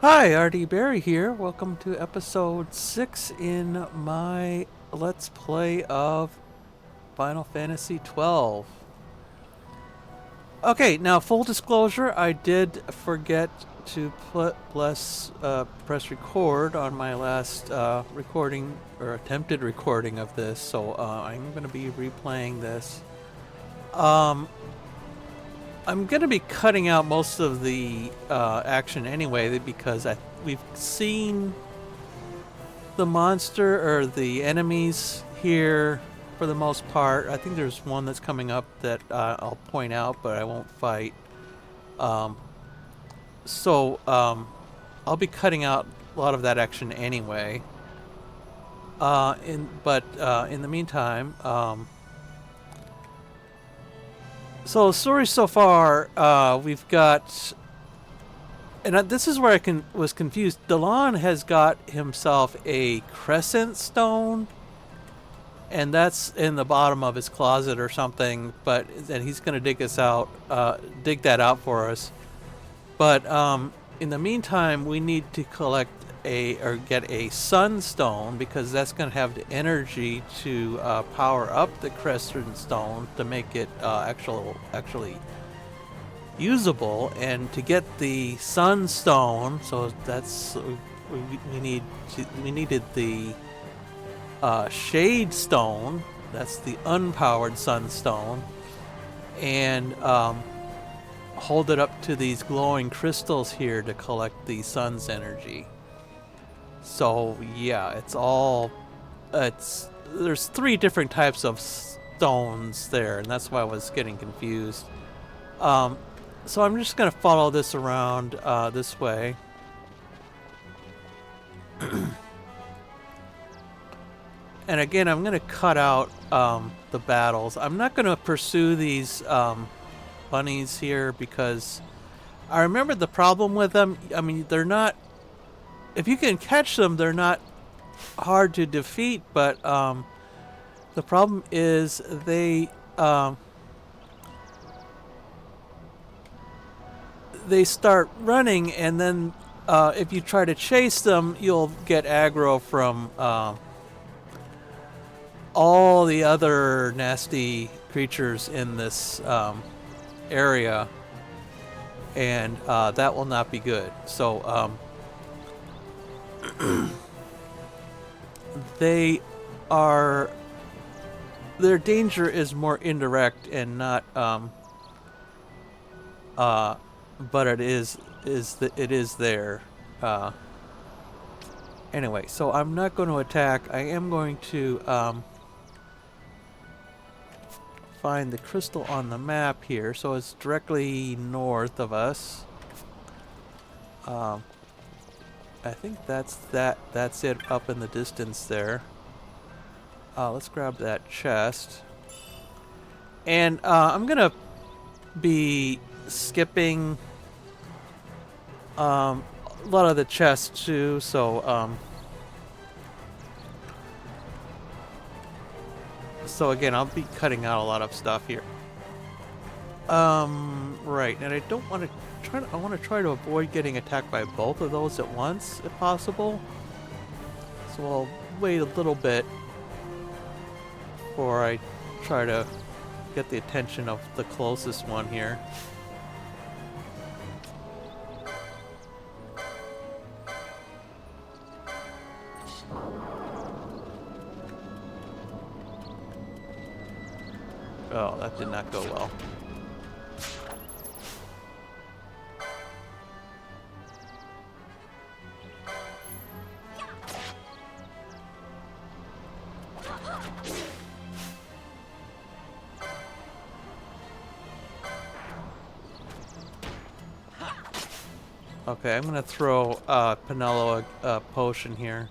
Hi, RD Barry here. Welcome to episode 6 in my Let's Play of Final Fantasy XII. Okay, now full disclosure, I did forget to press record on my last recording, or attempted recording of this, so I'm going to be replaying this. Um, I'm going to be cutting out most of the action anyway, because we've seen the monster or the enemies here for the most part. I think there's one that's coming up that I'll point out, but I won't fight. Um, so I'll be cutting out a lot of that action anyway. In the meantime, so story so far, we've got, and this is where I was confused. Dalan has got himself a crescent stone, and that's in the bottom of his closet or something. But and he's going to dig that out for us. But in the meantime, we need to get a Sunstone, because that's going to have the energy to power up the Crescent Stone to make it actually usable. And to get the Sunstone, so that's we needed the Shade Stone. That's the unpowered Sunstone, and hold it up to these glowing crystals here to collect the sun's energy. So yeah, there's three different types of stones there, and that's why I was getting confused. So I'm just gonna follow this around this way. And again, I'm gonna cut out the battles. I'm not gonna pursue these bunnies here, because I remember the problem with them. I mean, they're not, if you can catch them, they're not hard to defeat, but the problem is they start running, and then if you try to chase them, you'll get aggro from all the other nasty creatures in this area, and that will not be good. So their danger is more indirect and not but it is there. Anyway, so I'm not going to attack. I am going to find the crystal on the map here, so it's directly north of us. I think that's it up in the distance there. Let's grab that chest, and I'm gonna be skipping a lot of the chests too, so again, I'll be cutting out a lot of stuff here. Right, and I don't want to I want to try to avoid getting attacked by both of those at once, if possible. So I'll wait a little bit before I try to get the attention of the closest one here. Oh, that did not go well. Okay, I'm gonna throw Penelo a potion here.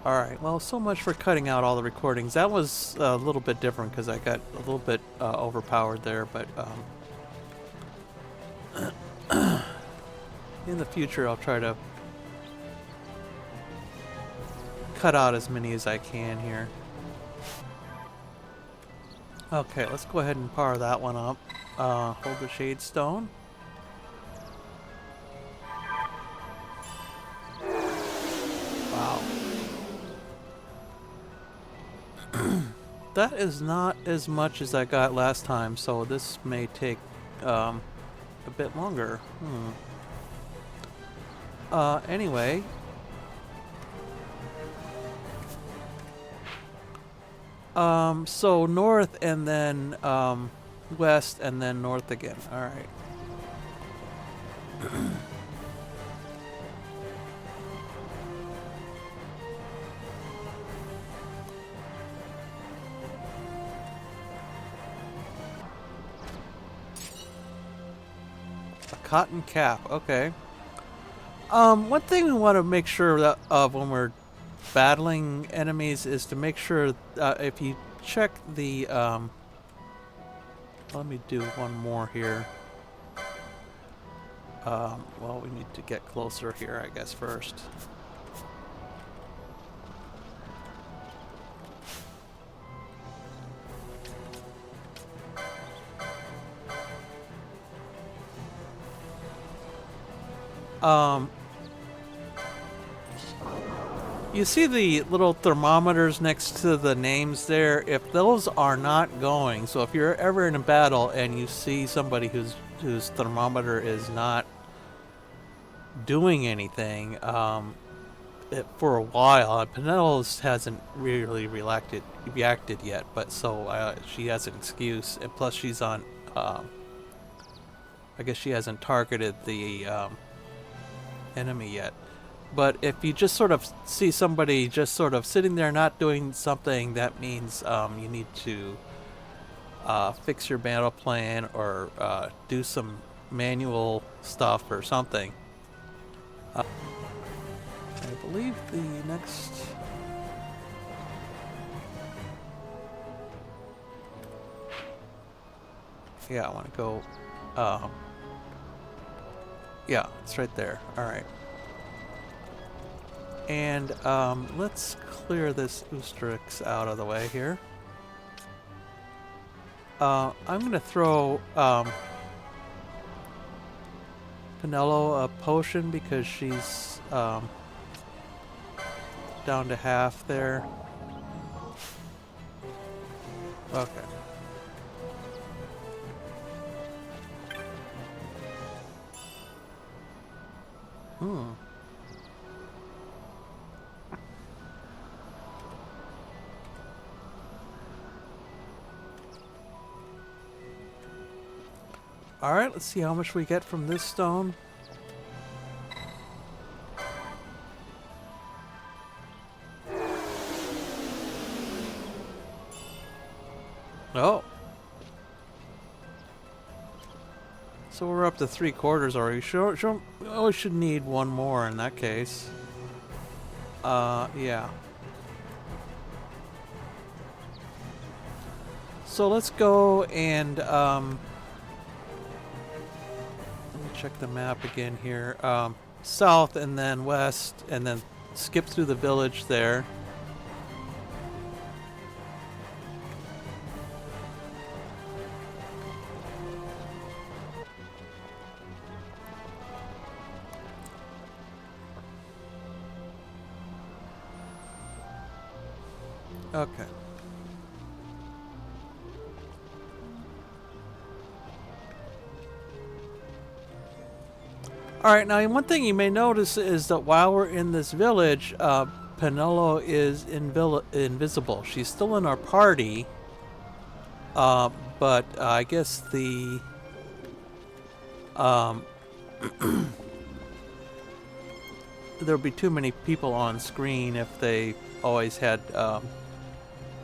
Alright, well, so much for cutting out all the recordings. That was a little bit different because I got a little bit overpowered there, but in the future I'll try to cut out as many as I can here. Okay, let's go ahead and power that one up. Hold the Shade Stone. Wow. That is not as much as I got last time, so this may take a bit longer. Anyway. So north and then west and then north again. Alright. A cotton cap, okay. One thing we want to make sure that of when we're battling enemies is to make sure if you check the let me do one more here. Well, we need to get closer here, I guess, first. You see the little thermometers next to the names there? If those are not going, so if you're ever in a battle and you see somebody whose thermometer is not doing anything for a while, Penelo hasn't really reacted yet, but so she has an excuse, and plus she's on. I guess she hasn't targeted the enemy yet. But if you just sort of see somebody just sort of sitting there not doing something, that means you need to fix your battle plan or do some manual stuff or something. I believe the next... Yeah, I want to go... yeah, it's right there. Alright. And let's clear this Oostrix out of the way here. I'm going to throw Penelo a potion because she's down to half there. Okay. Alright, let's see how much we get from this stone. Oh. So we're up to 3/4 already. We should need one more in that case. Yeah. So let's go and, let me check the map again here. South and then west and then skip through the village there. Okay. Alright, now one thing you may notice is that while we're in this village, Penelo is invisible. She's still in our party, but I guess the... there'd be too many people on screen if they always had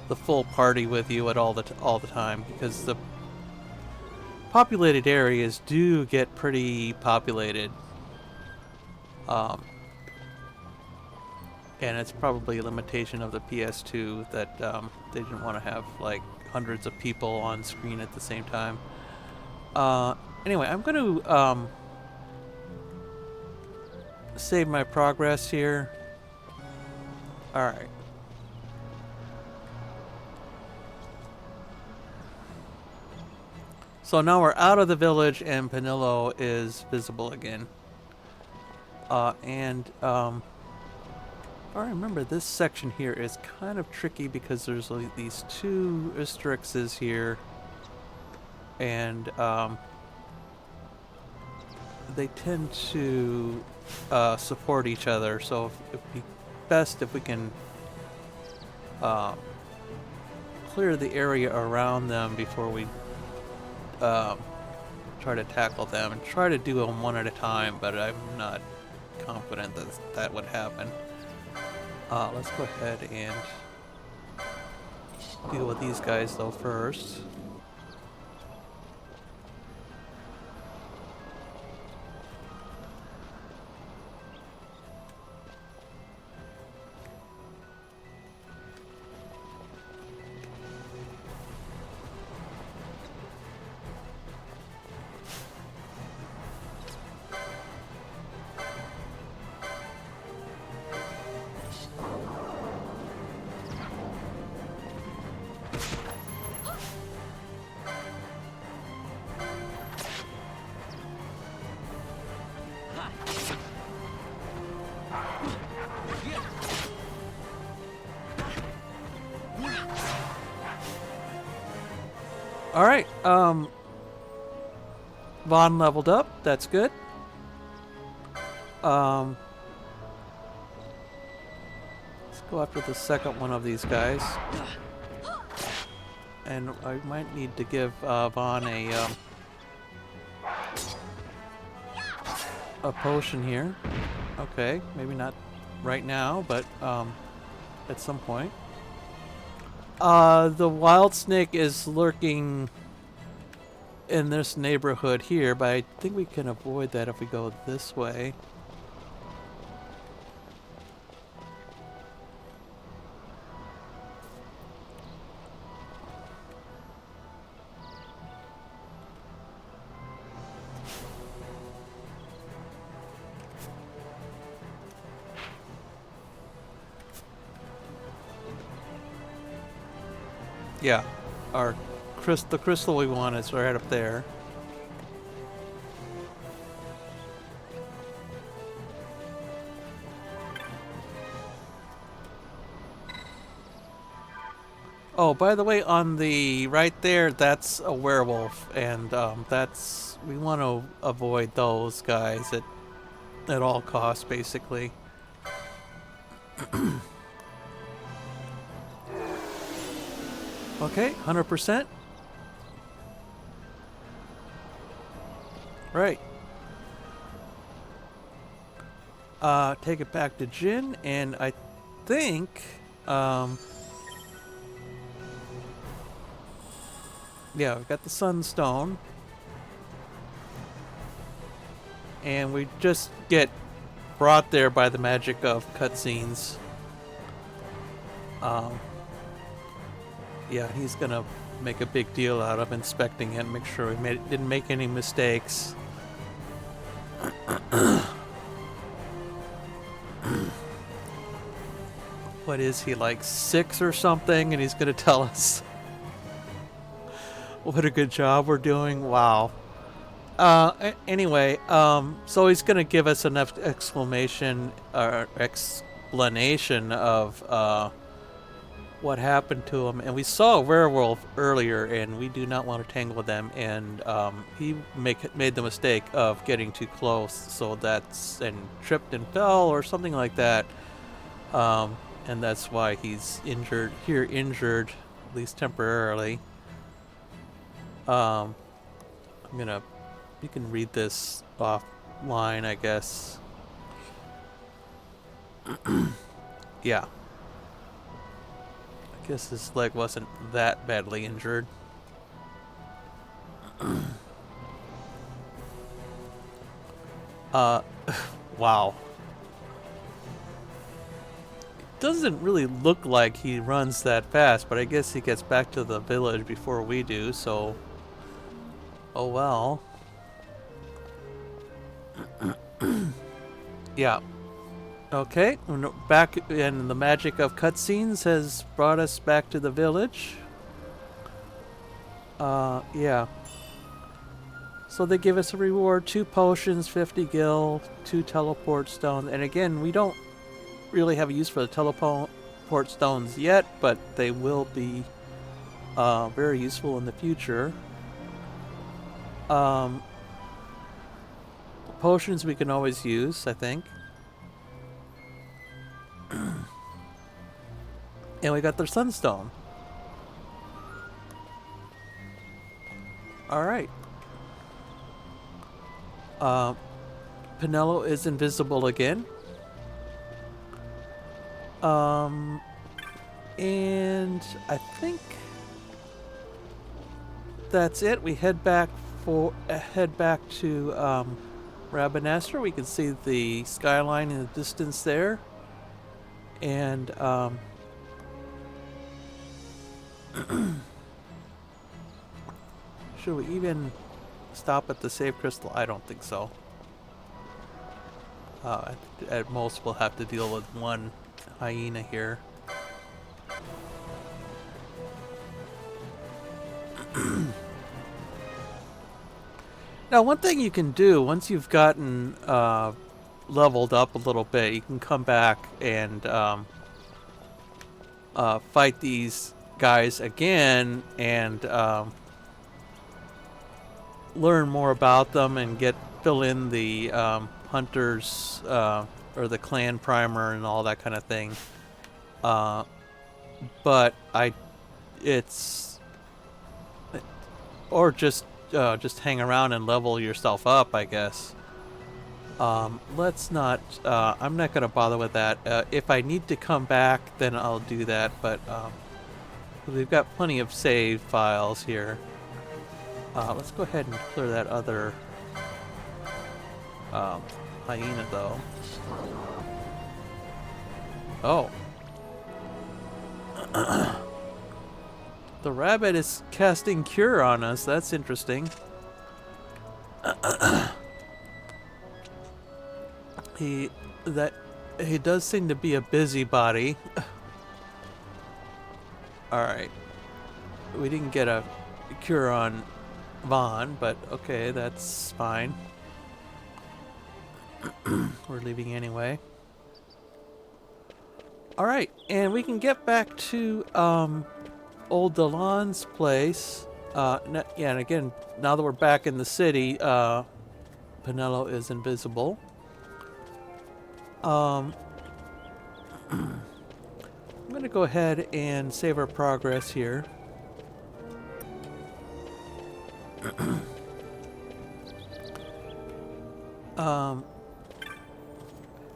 the full party with you at all the time, because the populated areas do get pretty populated, and it's probably a limitation of the PS2 that they didn't want to have like hundreds of people on screen at the same time. Anyway, I'm going to save my progress here. Alright. So now we're out of the village and Penelo is visible again. I remember this section here is kind of tricky because there's like these two asterixes here, and they tend to support each other. So it'd be best if we can clear the area around them before we try to tackle them, and try to do them one at a time. But I'm not confident that that would happen. Let's go ahead and deal with these guys though first. Alright, Vaan leveled up, that's good. Let's go after the second one of these guys. And I might need to give Vaan a potion here. Okay, maybe not right now, but at some point. The wild snake is lurking in this neighborhood here, but I think we can avoid that if we go this way. Yeah, the crystal we want is right up there. Oh, by the way, on the right there, that's a werewolf, and we want to avoid those guys at all costs, basically. Okay, 100%. Right. Take it back to Jin, and I think, yeah, we've got the Sunstone. And we just get brought there by the magic of cutscenes. Yeah, he's gonna make a big deal out of inspecting it, make sure we didn't make any mistakes. What is he, like 6 or something, and he's gonna tell us what a good job we're doing? Wow. Anyway, so he's gonna give us enough explanation of what happened to him, and we saw a werewolf earlier, and we do not want to tangle with them, and he made the mistake of getting too close, so and tripped and fell or something like that, and that's why he's injured, at least temporarily. You can read this offline, I guess. Yeah. I guess his leg wasn't that badly injured. Wow. Doesn't really look like he runs that fast, but I guess he gets back to the village before we do, so... Oh well. Yeah. Okay, back, and the magic of cutscenes has brought us back to the village. Yeah. So they give us a reward, 2 potions, 50 gil, 2 teleport stones. And again, we don't really have a use for the teleport stones yet, but they will be very useful in the future. Potions we can always use, I think. And we got their Sunstone. Alright. Penelo is invisible again. And I think that's it. We head back to Rabanastre. We can see the skyline in the distance there. And should we even stop at the save crystal? I don't think so. At most we'll have to deal with one hyena here. Now, one thing you can do once you've gotten leveled up a little bit, you can come back and fight these guys again and learn more about them and fill in the hunters or the clan primer and all that kind of thing. But or just hang around and level yourself up, I guess. Let's not. I'm not gonna bother with that. If I need to come back, then I'll do that. But we've got plenty of save files here. Let's go ahead and clear that other hyena, though. Oh. The rabbit is casting cure on us. That's interesting. He does seem to be a busybody. Alright. We didn't get a cure on Vaan, but okay, that's fine. We're leaving anyway. Alright, and we can get back to old Dalan's place. Yeah, and again, now that we're back in the city, Penelo is invisible. I'm gonna go ahead and save our progress here.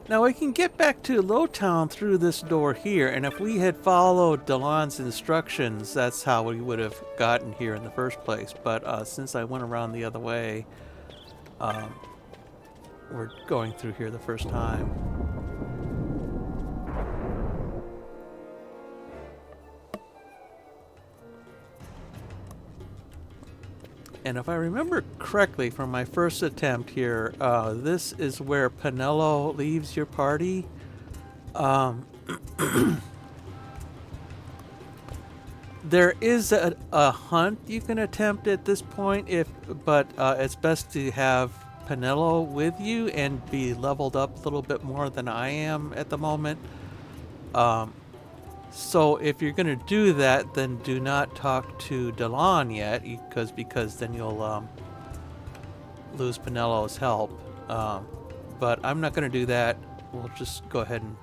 Now we can get back to Lowtown through this door here, and if we had followed Dalan's instructions, that's how we would have gotten here in the first place. But since I went around the other way, we're going through here the first time. And if I remember correctly from my first attempt here, this is where Penelo leaves your party. There is a hunt you can attempt at this point, but it's best to have Penelo with you and be leveled up a little bit more than I am at the moment. So if you're going to do that, then do not talk to Dalan yet, because then you'll lose Penelo's help. But I'm not going to do that. We'll just go ahead and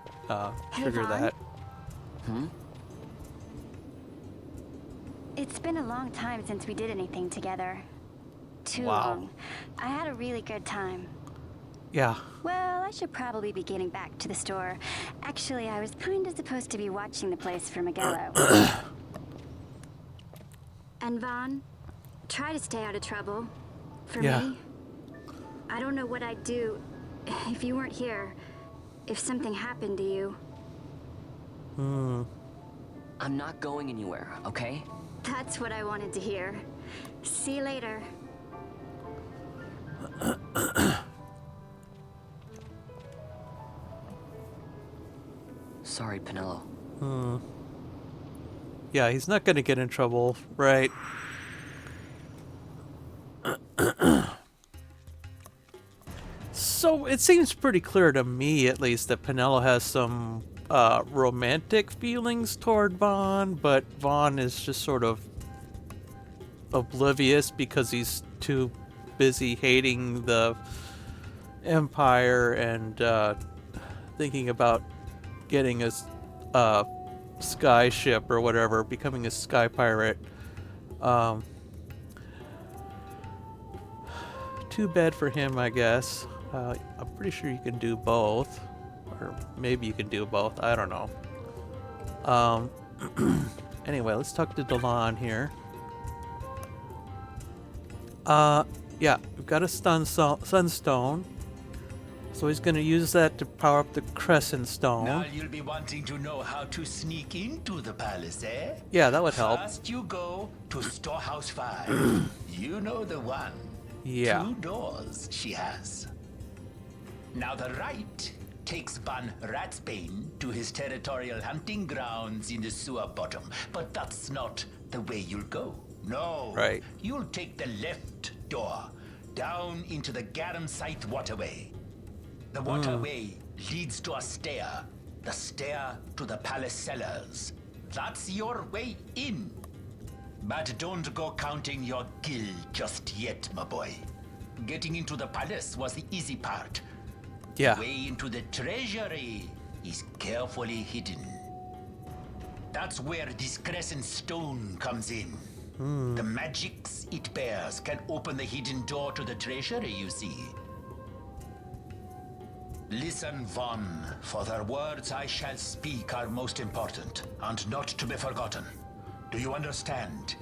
trigger that. It's been a long time since we did anything together. Too long. I had a really good time. Yeah. Well, I should probably be getting back to the store. Actually, I was kind of supposed to be watching the place for Miguelo. And Vaan, try to stay out of trouble. For me. I don't know what I'd do if you weren't here. If something happened to you. I'm not going anywhere, okay? That's what I wanted to hear. See you later. Sorry, Penelo. Yeah, he's not going to get in trouble, right? So it seems pretty clear to me, at least, that Penelo has some romantic feelings toward Vaan, but Vaan is just sort of oblivious because he's too busy hating the Empire and thinking about getting a sky ship or whatever, becoming a sky pirate. Too bad for him, I guess. I'm pretty sure you can do both. Or maybe you can do both. I don't know. Anyway, let's talk to Dalan here. Yeah, we've got a Sunstone. So he's going to use that to power up the Crescent Stone. Now you'll be wanting to know how to sneak into the palace, eh? Yeah, that would help. First you go to Storehouse 5. You know the one. Yeah. 2 doors she has. Now the right takes Van Ratsbane to his territorial hunting grounds in the sewer bottom. But that's not the way you'll go. No. Right. You'll take the left door down into the Garum Scythe waterway. The waterway leads to a stair. The stair to the palace cellars. That's your way in. But don't go counting your gil just yet, my boy. Getting into the palace was the easy part. Yeah. The way into the treasury is carefully hidden. That's where this Crescent Stone comes in. The magics it bears can open the hidden door to the treasury, you see. Listen, Vaan, for the words I shall speak are most important, and not to be forgotten. Do you understand?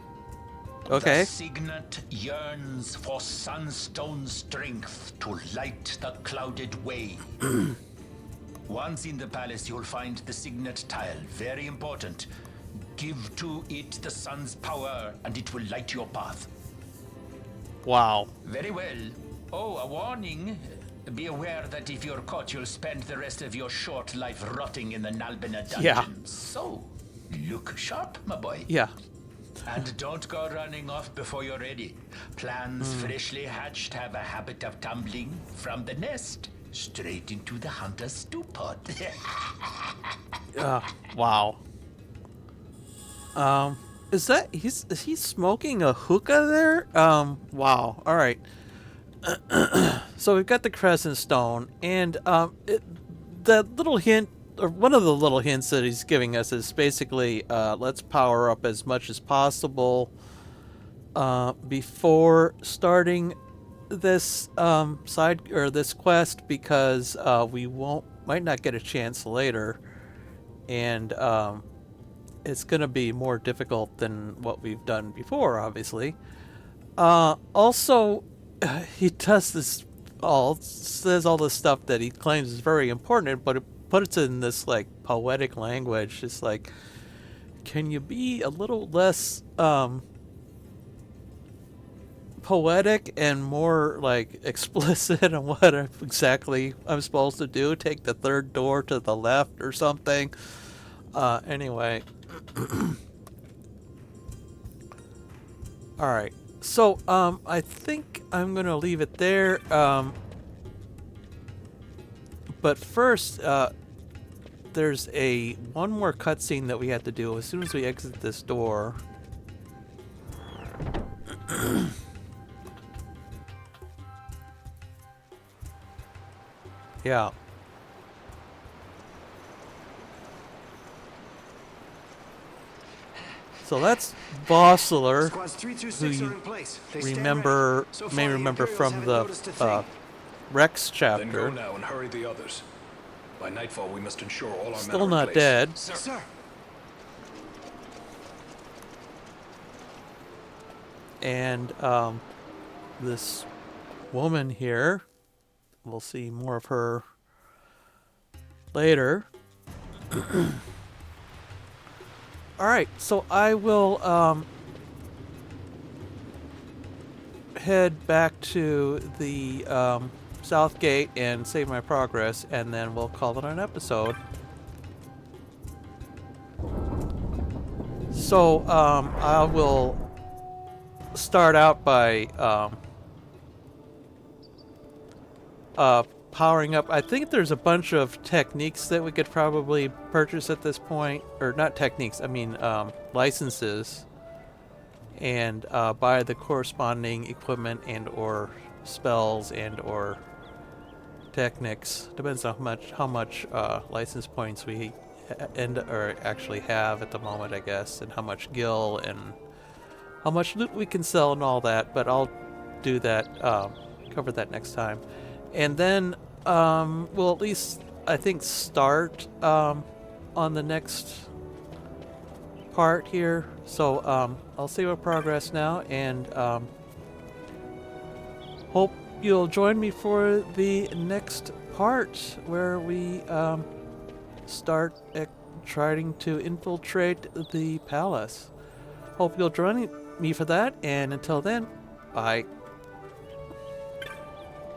Okay. The signet yearns for Sunstone strength to light the clouded way. Once in the palace, you'll find the signet tile. Very important. Give to it the sun's power, and it will light your path. Wow. Very well. Oh, a warning. Be aware that if you're caught, you'll spend the rest of your short life rotting in the Nalbina dungeon. Yeah. So, look sharp, my boy. Yeah. And don't go running off before you're ready. Plans freshly hatched have a habit of tumbling from the nest straight into the hunter's stew pot. Wow. Is he smoking a hookah there? Wow. All right. So we've got the Crescent Stone, and the little hint, or one of the little hints that he's giving us is basically, let's power up as much as possible before starting this side or this quest, because we might not get a chance later, and it's gonna be more difficult than what we've done before, obviously. Also, he does says all this stuff that he claims is very important, but it puts it in this like poetic language. It's like, can you be a little less poetic and more like explicit on what exactly I'm supposed to do? Take the third door to the left or something. Anyway. All right. So, I think I'm going to leave it there. But first, there's one more cutscene that we have to do as soon as we exit this door. Yeah. So that's Vossler, who you may remember from the Rex chapter. Then go now and hurry the others. By nightfall, we must ensure all our men Still are in not place. dead. Sir. And this woman here, we'll see more of her later. Alright, so I will head back to the South Gate and save my progress, and then we'll call it an episode. So I will start out by powering up. I think there's a bunch of techniques that we could probably purchase at this point, or not techniques, I mean licenses, and buy the corresponding equipment and or spells and or techniques. Depends on how much license points we actually have at the moment, I guess, and how much gil and how much loot we can sell and all that. But I'll do that, cover that next time. And then we'll at least, I think, start on the next part here. So I'll save our progress now, and hope you'll join me for the next part where we start trying to infiltrate the palace. Hope you'll join me for that, and until then, bye.